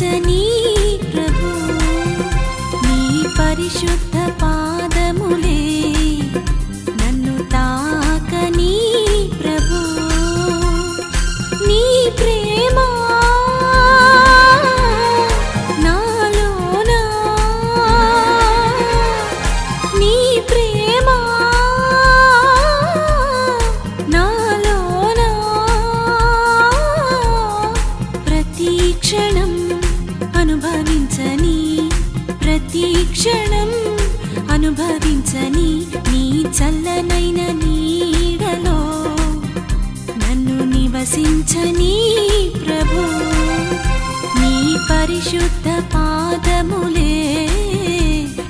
నివసించని ప్రభు నీ పరిశుద్ధ పాదములే నన్ను తాకని ప్రభు నీ ప్రేమ నాలోన నీ ప్రేమ నాలోన ప్రతి క్షణం అనుభవించని ప్రతి క్షణం అనుభవించని నీ చల్లనైన నీడలో నన్ను నివసించని ప్రభు నీ పరిశుద్ధ పాదములే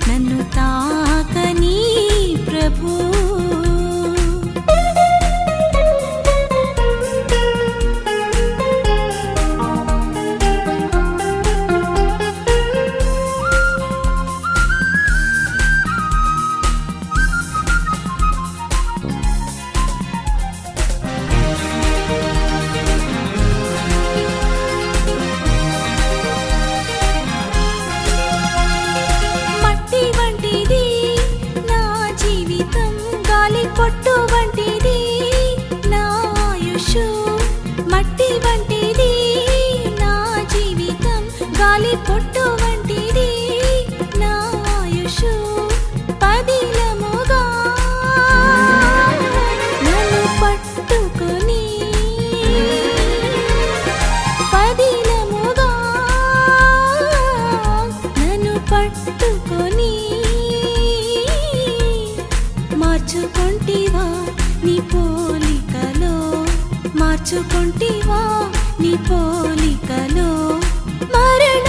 నన్ను తాకని ప్రభు పొట్టు వంటిది నా ఆయుషు మట్టి వంటిది నా జీవితం గాలి పొట్టు వంటిది నా ఆయుషు పదిలముగా నన్ను పట్టుకొని పదిలముగా నన్ను పట్టుకొని మార్చుకొంటివా నీ పోలికలో మార్చుకొంటివా నీ పోలికలో మరణ